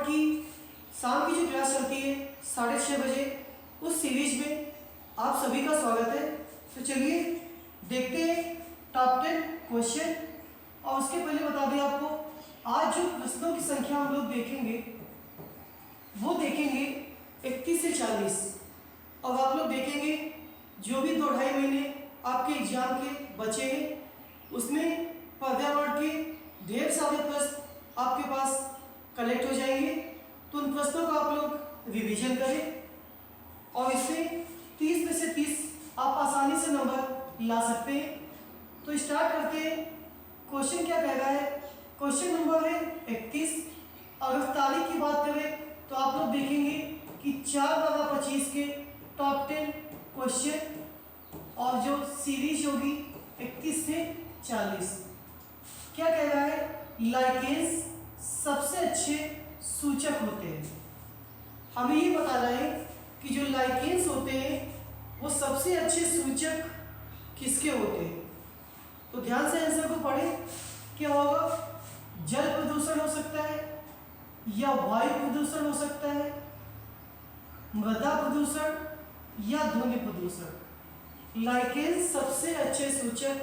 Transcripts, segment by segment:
Word की शाम की जो क्लास चलती है 6:30 बजे, उस सीरीज में आप सभी का स्वागत है। तो चलिए देखते हैं टॉप 10 क्वेश्चन। और उसके पहले बता दें आपको, आज जो प्रश्नों की संख्या हम लोग देखेंगे वो देखेंगे 31 से 40। अब आप लोग देखेंगे जो भी 2-2.5 महीने आपके एग्जाम के बचे हैं उसमें पर्यावरण के ढेर सारे प्रश्न आपके पास कलेक्ट हो जाएंगे। तो उन प्रश्नों का आप लोग रिवीजन करें और इसमें 30 में से 30 आप आसानी से नंबर ला सकते हैं। तो स्टार्ट करते हैं। क्वेश्चन क्या कह रहा है? क्वेश्चन नंबर है 31। अगर तारीख की बात करें तो आप लोग देखेंगे कि 4/25 के टॉप 10 क्वेश्चन और जो सीरीज होगी 31 से 40। क्या कह रहा है? लाइकेंस सबसे अच्छे सूचक होते हैं। हमें ये बताना है कि जो लाइकेंस होते हैं वो सबसे अच्छे सूचक किसके होते हैं। तो ध्यान से आंसर को पढ़ें। क्या होगा? जल प्रदूषण हो सकता है, या वायु प्रदूषण हो सकता है, मृदा प्रदूषण या ध्वनि प्रदूषण। लाइकेंस सबसे अच्छे सूचक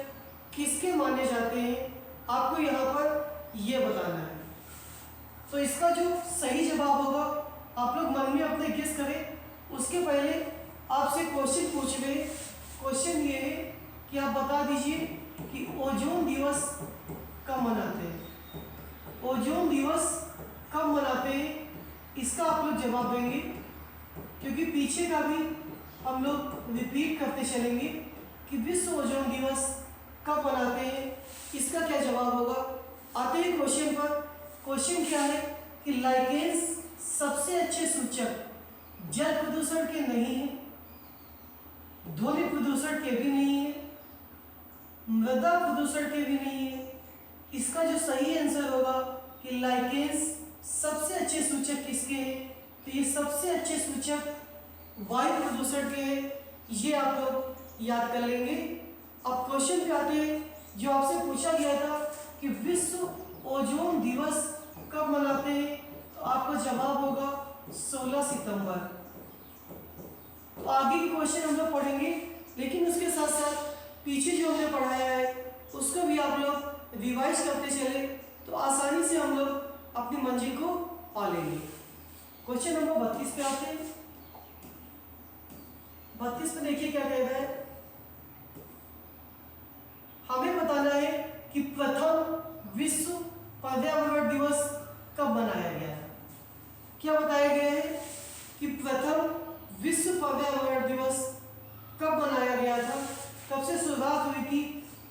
किसके माने जाते हैं, आपको यहाँ पर यह बताना है। तो इसका जो सही जवाब होगा आप लोग मन में अपने गेस करें। उसके पहले आपसे क्वेश्चन पूछ रहे। क्वेश्चन ये है कि आप बता दीजिए कि ओजोन दिवस कब मनाते हैं। ओजोन दिवस कब मनाते हैं, इसका आप लोग जवाब देंगे, क्योंकि पीछे का भी हम लोग रिपीट करते चलेंगे कि विश्व ओजोन दिवस कब मनाते हैं, इसका क्या जवाब होगा। आते हैं क्वेश्चन पर। क्वेश्चन क्या है कि लाइकेंस सबसे अच्छे सूचक जल प्रदूषण के नहीं है, ध्वनि प्रदूषण के भी नहीं है, मृदा प्रदूषण के भी नहीं है। इसका जो सही आंसर होगा कि लाइकेंस सबसे अच्छे सूचक किसके हैं, तो ये सबसे अच्छे सूचक वायु प्रदूषण के हैं। ये आप लोग याद कर लेंगे। अब क्वेश्चन पे आते हैं जो आपसे पूछा गया था कि विश्व ओजोन दिवस कब मनाते हैं, तो आपका जवाब होगा 16 सितंबर। तो आगे के क्वेश्चन हम लोग पढ़ेंगे, लेकिन उसके साथ साथ पीछे जो हमने पढ़ाया है उसको भी आप लोग रिवाइज करते चले तो आसानी से हम लोग अपनी मंजिल को पा लेंगे। क्वेश्चन नंबर 32 पे आते हैं। 32 पे देखिए क्या कह रहा है। हमें बताना है कि प्रथम विश्व पर्यावरण दिवस कब मनाया गया था। क्या बताया गया है कि प्रथम विश्व पर्यावरण दिवस कब मनाया गया था, कब से शुरुआत हुई थी।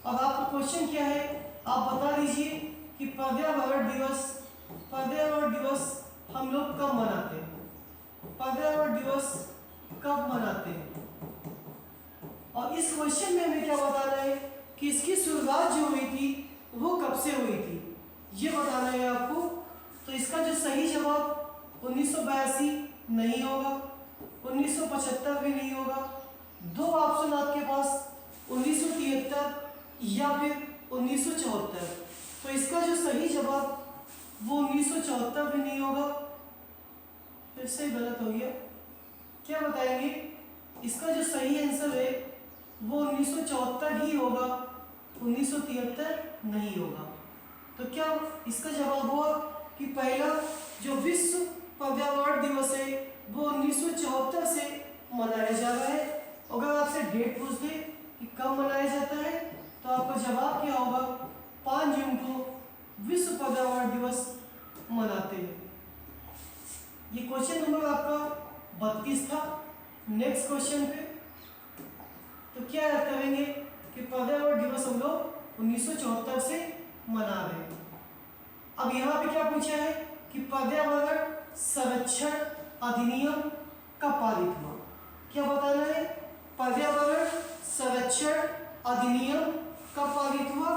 अब आपका क्वेश्चन क्या है, आप बता दीजिए कि पर्यावरण दिवस हम लोग कब मनाते हैं, पर्यावरण दिवस कब मनाते हैं। और इस क्वेश्चन में हमें क्या बताना है कि इसकी शुरुआत जो हुई थी वो कब से हुई थी, ये बताना है आपको। तो इसका जो सही जवाब 1982 नहीं होगा, 1975 भी नहीं होगा। दो ऑप्शन आपके पास 1973 या फिर 1974। तो इसका जो सही जवाब वो 1974 भी नहीं होगा। फिर से गलत हो गया। क्या बताएंगे? इसका जो सही आंसर है वो 1974 ही होगा, 1973 नहीं होगा। तो क्या इसका जवाब हुआ कि पहला जो विश्व पर्यावरण दिवस है वो 1974 से मनाया जा रहा है। अगर आपसे डेट पूछ दे कि कब मनाया जाता है तो आपका जवाब क्या होगा? 5 जून को विश्व पर्यावरण दिवस मनाते हैं। ये क्वेश्चन नंबर आपका 32 था। नेक्स्ट क्वेश्चन पे तो क्या याद करेंगे कि पर्यावरण दिवस हम लोग 1974 से मना रहे हैं। अब यहाँ पे क्या पूछा है कि पर्यावरण संरक्षण अधिनियम कब पारित हुआ। क्या बताना है? पर्यावरण संरक्षण अधिनियम कब पारित हुआ।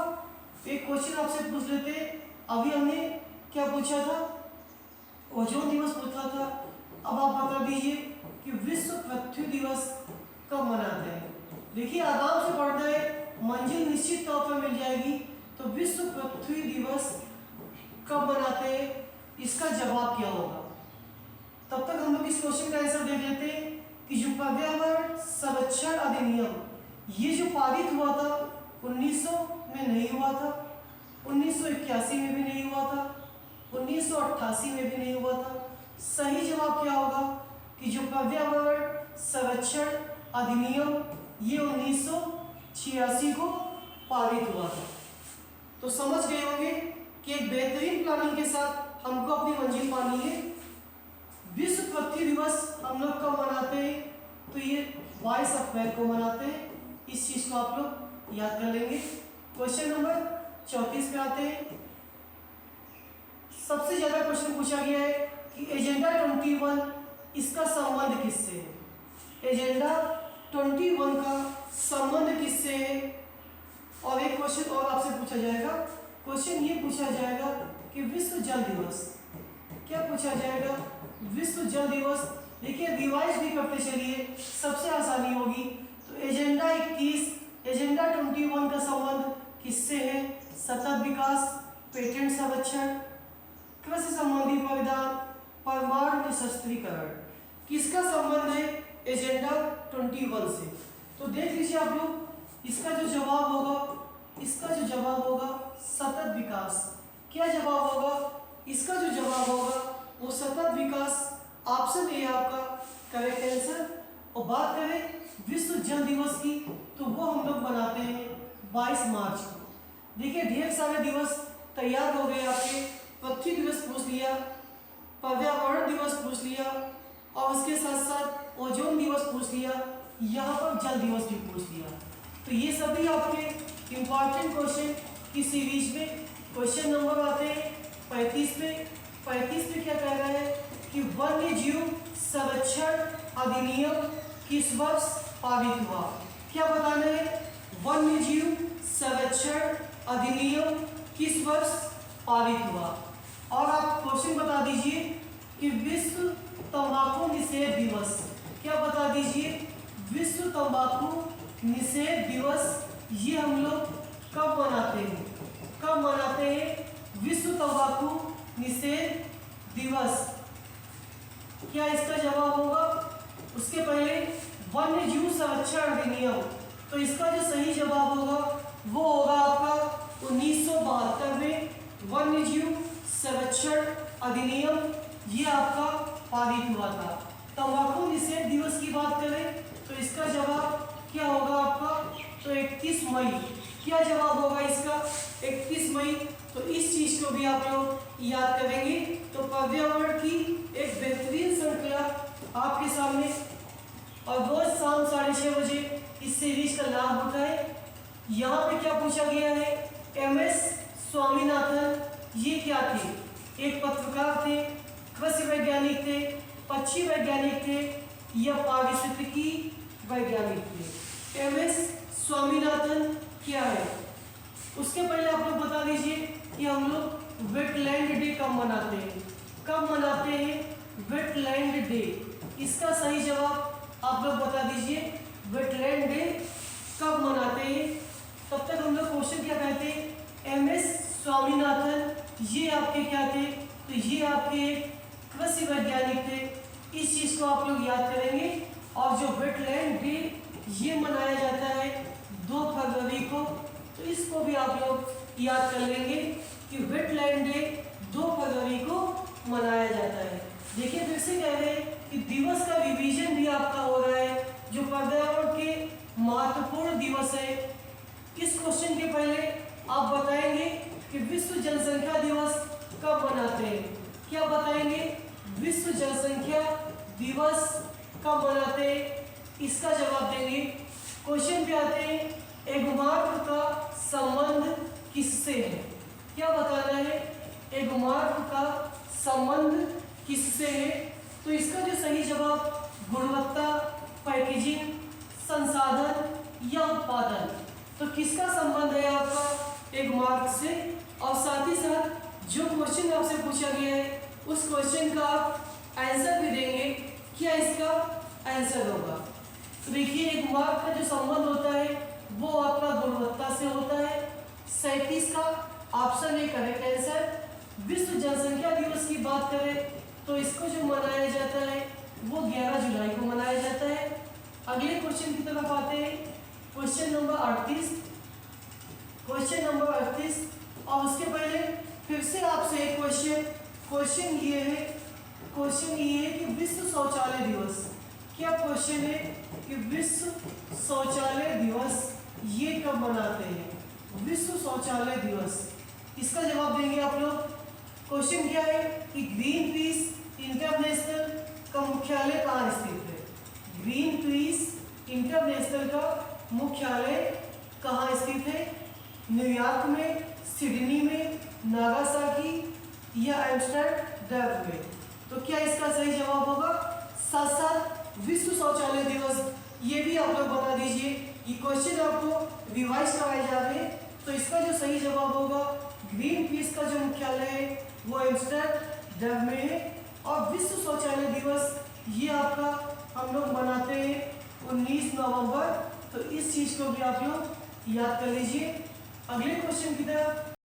एक क्वेश्चन आपसे पूछ लेते हैं। अभी हमने क्या पूछा था? ओजोन दिवस पूछा था। अब आप बता दीजिए कि विश्व पृथ्वी दिवस कब मनाते हैं। देखिए आराम से पढ़ना है, मंजिल निश्चित तौर पर मिल जाएगी। तो विश्व पृथ्वी दिवस कब मनाते हैं, इसका जवाब क्या होगा? तब तक हम लोग इस क्वेश्चन का आंसर देख लेते हैं कि जो पर्यावरण संरक्षण अधिनियम ये जो पारित हुआ था 1900 में नहीं हुआ था, 1981 में भी नहीं हुआ था, 1988 में भी नहीं हुआ था। सही जवाब क्या होगा कि जो पर्यावरण संरक्षण अधिनियम ये 1986 को पारित हुआ था। तो समझ गए होंगे कि एक बेहतरीन प्लानिंग के साथ हमको अपनी मंजिल पानी है। विश्व पृथ्वी दिवस हम लोग कब मनाते हैं? तो ये 22 अप्रैल को मनाते हैं। इस चीज को आप लोग याद कर लेंगे। क्वेश्चन नंबर 34 पे आते हैं। सबसे ज्यादा क्वेश्चन पूछा गया है कि एजेंडा 21 इसका संबंध किससे है? एजेंडा 21 का संबंध किससे है? और एक क्वेश्चन और आपसे पूछा जाएगा। क्वेश्चन ये पूछा जाएगा कि विश्व जल दिवस, क्या पूछा जाएगा? विश्व जल दिवस। देखिए रिवाइज भी करते चलिए, सबसे आसानी होगी। तो एजेंडा 21, एजेंडा 21 का संबंध किससे है? सतत विकास, पेटेंट संरक्षण, कृषि संबंधी परिधान, परमाणु निशस्त्रीकरण, किसका संबंध है एजेंडा 21 से? तो देख लीजिए आप लोग, इसका जो जवाब होगा, इसका जो जवाब होगा सतत विकास। क्या जवाब होगा? इसका जो जवाब होगा वो सतत विकास। ऑप्शन ए आपका करेक्ट आंसर। और बात करें विश्व जल दिवस की, तो वो हम लोग मनाते हैं 22 मार्च को। देखिए ढेर सारे दिवस तैयार हो गए आपके। पृथ्वी दिवस पूछ लिया, पर्यावरण दिवस पूछ लिया, और उसके साथ साथ ओजोन दिवस पूछ लिया, यहाँ पर जल दिवस भी पूछ लिया। तो ये सभी आपके इंपॉर्टेंट क्वेश्चन की सीरीज में। क्वेश्चन नंबर आते हैं 35 पे। 35 पे क्या कह रहा है कि वन्य जीव संरक्षण अधिनियम किस वर्ष पारित हुआ? क्या बताना है? वन्य जीव संरक्षण अधिनियम किस वर्ष पारित हुआ? और आप क्वेश्चन बता दीजिए कि विश्व तंबाकू निषेध दिवस, क्या बता दीजिए? विश्व तंबाकू निषेध दिवस ये हम लोग कब मनाते हैं? कब मनाते हैं विश्व तंबाकू निषेध दिवस? क्या इसका जवाब होगा? उसके पहले वन्य जीव संरक्षण अधिनियम, तो इसका जो सही जवाब होगा वो होगा आपका 1972 में वन्य जीव संरक्षण अधिनियम ये आपका पारित हुआ था। तंबाकू निषेध दिवस की बात करें तो इसका जवाब क्या होगा आपका? तो 31 मई। क्या जवाब होगा इसका? 31 मई। तो इस चीज को भी आप लोग याद करेंगे। तो पर्यावरण की एक बेहतरीन श्रृंखला आपके सामने, और रोज शाम 6:30 बजे इस सीरीज का लाभ उठाएं। यहाँ पे क्या पूछा गया है? MS स्वामीनाथन ये क्या थे? एक पत्रकार थे, कृषि वैज्ञानिक थे, पक्षी वैज्ञानिक थे, या पारिस्थितिकी वैज्ञानिक थे? MS स्वामीनाथन क्या है? उसके पहले आप लोग बता दीजिए कि हम लोग वेटलैंड डे कब मनाते हैं? कब मनाते हैं वेटलैंड डे? इसका सही जवाब आप लोग बता दीजिए, वेटलैंड डे कब मनाते हैं? तब तक हम लोग क्वेश्चन क्या कहते हैं? MS स्वामीनाथन ये आपके क्या थे? तो ये आपके कृषि वैज्ञानिक थे। इस चीज को आप लोग याद करेंगे। और जो वेटलैंड डे ये मनाया जाता है 2 फरवरी को, तो इसको भी आप लोग याद कर लेंगे कि वेटलैंड डे 2 फरवरी को मनाया जाता है। देखिए फिर से कह रहे हैं कि दिवस का रिवीजन भी आपका हो रहा है, जो पर्यावरण के महत्वपूर्ण दिवस है। इस क्वेश्चन के पहले आप बताएंगे कि विश्व जनसंख्या दिवस कब मनाते हैं? क्या बताएंगे? विश्व जनसंख्या दिवस कब मनाते हैं? इसका जवाब देंगे। क्वेश्चन पे आते हैं एगमार्क का संबंध किससे है? क्या बताना है? एगमार्क का संबंध किससे है? तो इसका जो सही जवाब गुणवत्ता, पैकेजिंग, संसाधन या उत्पादन। तो किसका संबंध है आपका? एगमार्क से। और साथ ही साथ जो क्वेश्चन आपसे पूछा गया है उस क्वेश्चन का आप आंसर भी देंगे। क्या इसका आंसर होगा? तो देखिए एगमार्क का जो संबंध होता है वो आपका गुणवत्ता से होता है। 37 का ऑप्शन ए करेक्ट आंसर। विश्व जनसंख्या दिवस की बात करें तो इसको जो मनाया जाता है वो 11 जुलाई को मनाया जाता है। अगले क्वेश्चन की तरफ आते हैं, क्वेश्चन नंबर 38। क्वेश्चन नंबर 38, और उसके पहले फिर से आपसे एक क्वेश्चन ये है कि विश्व शौचालय दिवस, क्या क्वेश्चन है कि विश्व शौचालय दिवस ये कब मनाते हैं? विश्व शौचालय दिवस, इसका जवाब देंगे आप लोग। क्वेश्चन क्या है कि ग्रीन पीस इंटरनेशनल का मुख्यालय कहाँ स्थित है? ग्रीन पीस इंटरनेशनल का मुख्यालय कहाँ स्थित है? न्यूयॉर्क में, सिडनी में, नागासाकी या एम्स्टर्डम में? तो क्या इसका सही जवाब होगा? साथ साथ विश्व शौचालय दिवस ये भी आप लोग बता दीजिए। ये क्वेश्चन आपको रिवाइज कराए जा रहे हैं, तो इसका जो सही जवाब होगा, ग्रीन पीस का जो मुख्यालय है वो एम्स्टर्डम में है। और विश्व शौचालय दिवस ये आपका हम लोग मनाते हैं 19 नवंबर। तो इस चीज़ को भी आप लोग याद कर लीजिए। अगले क्वेश्चन की तरफ